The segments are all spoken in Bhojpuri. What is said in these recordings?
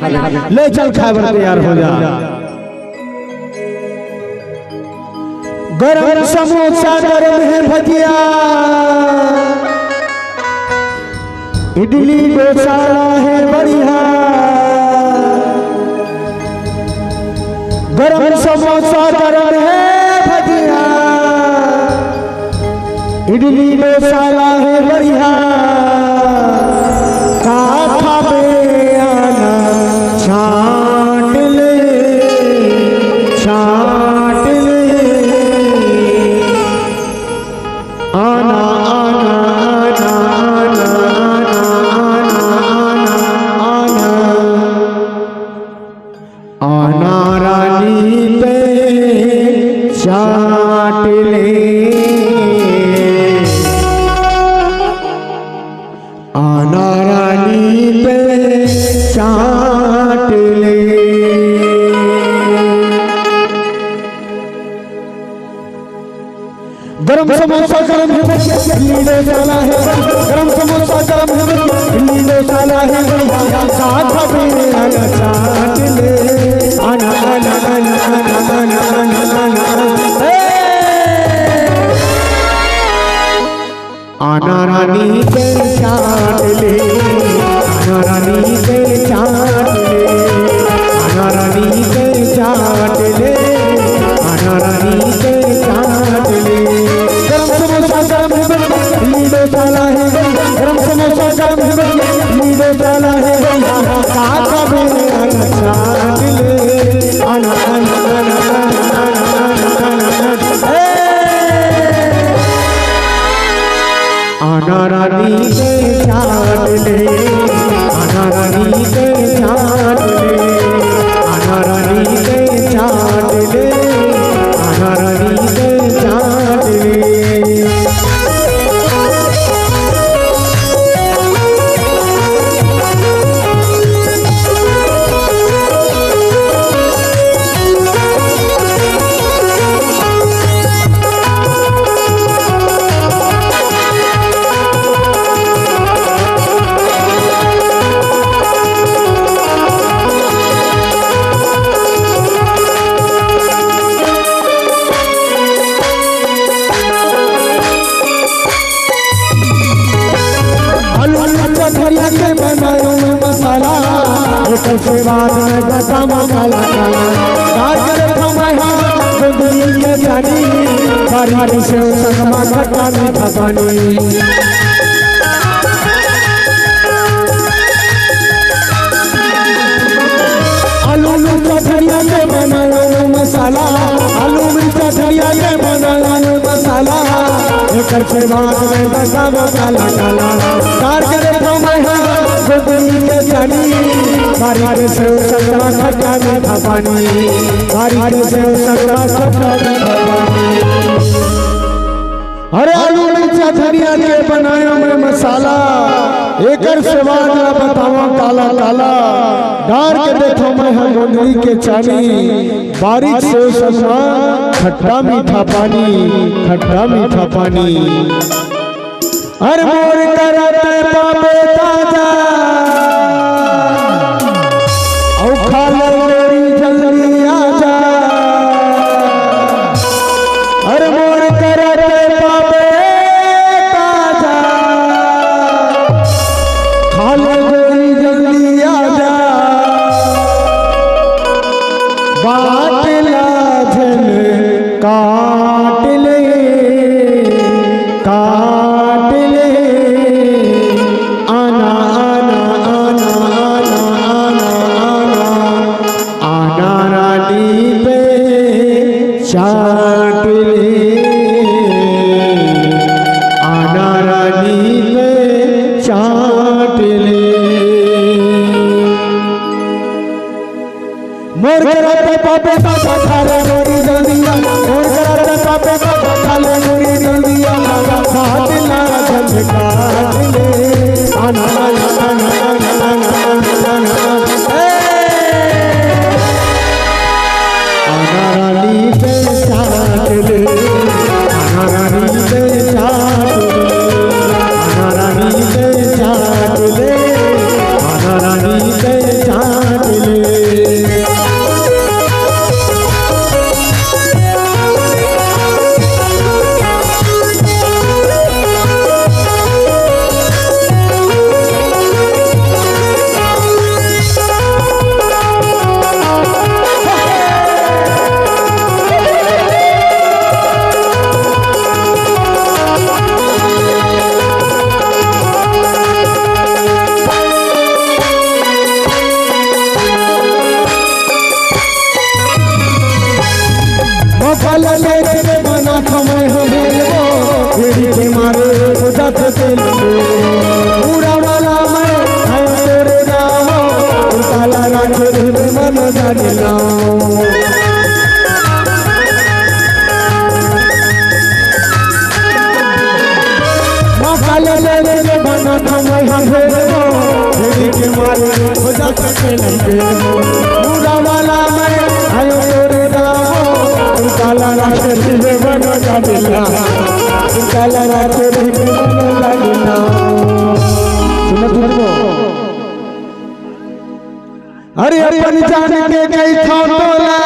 ले चल खैबर तैयार हो जा। गरम समोसा गरम है भजिया, इडली डोसा है बढ़िया। गरम समोसा गरम है भजिया, इडली डोसा है बढ़िया। काथा पे आना छाट ले, छाट ले। आना आना आना आना आना आना आना रानी पे छाट ले। आना रानी पे छाट ले। गरम समोसा गरम है, इडली डोसा है। गरम समोसा गरम है, इडली डोसा है। काथा पे आना छाट ले। आना आना आना आना आना आना आना रानी पे छाट ले। आना रानी पे छाट ले। आना रानी पे छाट ले। आना रानी पे छाट ले। गरम समोसा गरम है, इडली डोसा है। गरम समोसा गरम है, इडली डोसा है। काथा पे आना छाट ले। आना आना आना आना आना रानी पे छाट ले। आना रानी पे छाट ले। आना रानी पे छाट ले। आना रानी पे छाट ले। धनिया के बनायो में मसाला, ऊपर से बाद में गसा मसाला काला। दाल करे खमाई हाँ गुंदली के जानी, बारी से संगमा खट्टा मीठा पानी। आलू मिर्चा धनिया के बनायो में मसाला, आलू मिर्चा धनिया के बनायो में मसाला। ऊपर से बाद में गसा मसाला काला। दाल करे गुंदली के जानी, बारी से संगमा खट्टा मीठा पानी। बारी से संगमा खट्टा मीठा पानी। अरे आलू मिर्चा धनिया के बनायो में मसाला, एकर स्वाद ना बतावा काला काला। डार के देखो मैं हम गुंदली के चानी, बारिश से संगमा खट्टा मीठा पानी, खट्टा मीठा पानी। हर मोर करते पापे ताजा, औ खा ले मेरी जल्दी आजा। हर मोर करते पापे ताजा, खा ले मेरी जल्दी आजा। बाट लाजन काट ले, काट ले। आना आना आना आना आना आना आना रानी पे छाट ले। आना रानी पे छाट ले। मोर करते पापे ताजा, खा ले मोरी जल्दी आजा। मोर करते पापे ताजा, खा ले मोरी जल्दी आजा। काट लाजन काट ले। आना आना आना आना आना आना आना रानी पे छाट ले। आना रानी पे छाट ले। आना रानी पे छाट ले। आना रानी पे छाट ले। सकेंगे पूरा वाला मैं है तेरे नाम काला राख दे मन जानिला ले बना मैं हम भेड़ के मारे हो जा सकेंगे पूरा वाला मैं आयो तेरे नाम काला राख दे मन जानिला काला राख दे मन जानिला सुनो तुमको अरे अपन जान के गई था टोला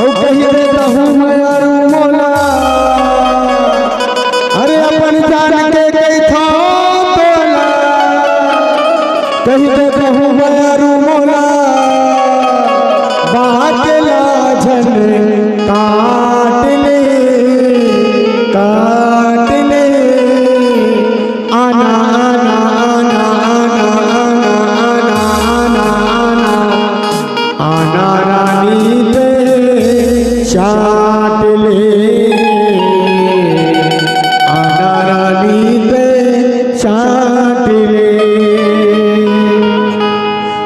औ कही रे कहूं मैं अरु मोला अरे अपन जान के गई था टोला कही रे कहूं मैं अरु मोला बाटला झन काट ले आना चाट ले आना रानी पे चाट ले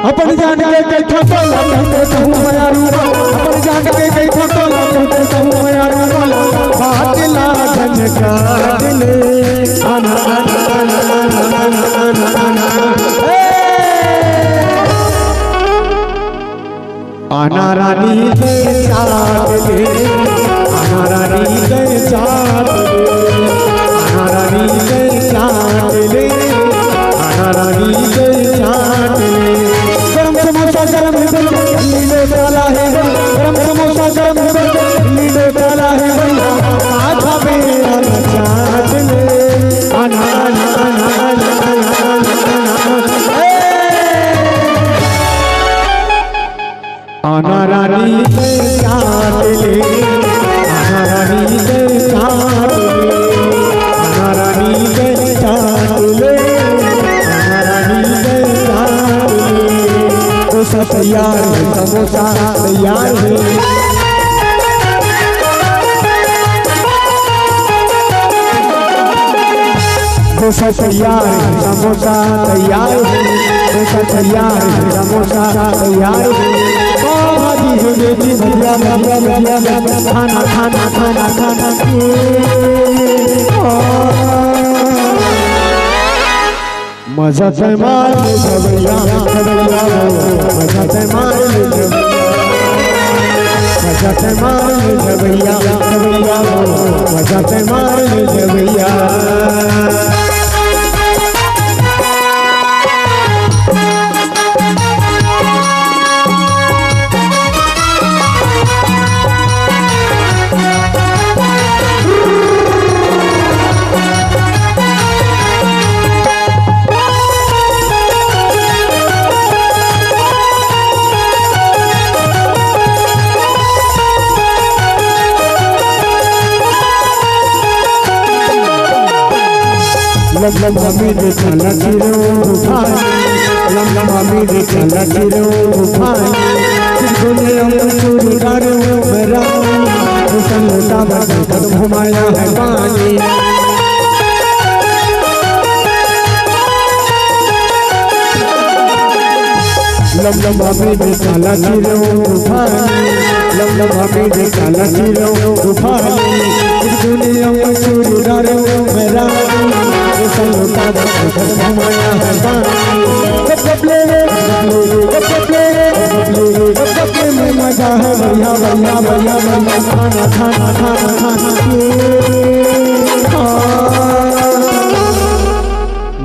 अपन जान के कई ठोला कहते कहूँ मैं रूबा अपन जान के कई ठोला कहते कहूँ मैं रूबा बाटला झन काट ले आना आना रानी पे चाट ले आना रानी पे चाट ले आना रानी पे चाट ले आना रानी पे चाट ले गरम समोसा गरम नीले काला है गरम समोसा गरम नीले काला है भैया आधा मेरा चाट ले आना आना रानी पे चाट ले आना रानी पे चाट ले आना रानी पे चाट ले आना रानी पे चाट ले तो सब तैयार है समोसा तैयार है तो सब तैयार है समोसा तैयार है तो सब तैयार है समोसा तैयार है बेटी भैया खाना खाना खाना खाना मजा ते मार ले भैया मजा ते मार ले मजा ते मार ले भैया मजा ते मार ले भैया लम्बा मेरे चला चिरो उठाए लम्बा मेरे चला चिरो उठाए चिरगुने अंकुर डारे मेरा उसन लोटा बरसा कदम घुमाया है पानी लम्बा मेरे चला चिरो उठाए लम्बा मेरे चला चिरो उठाए चिरगुने अंकुर डारे मेरा लोटा घुमाया है पानी में मजा है भैया भैया भैया भैया खाना खाना खाना खाना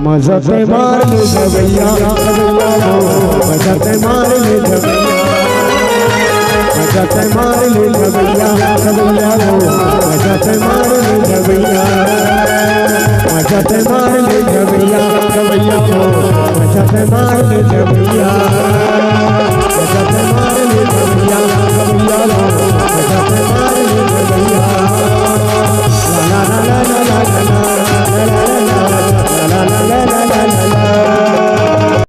मजा ते मार ले भैया मजा ते मार ले भैया मजा ते मार ले भैया मजा ते मार ले भैया मजा ते मार ले भैया मजा ते मार ले भैया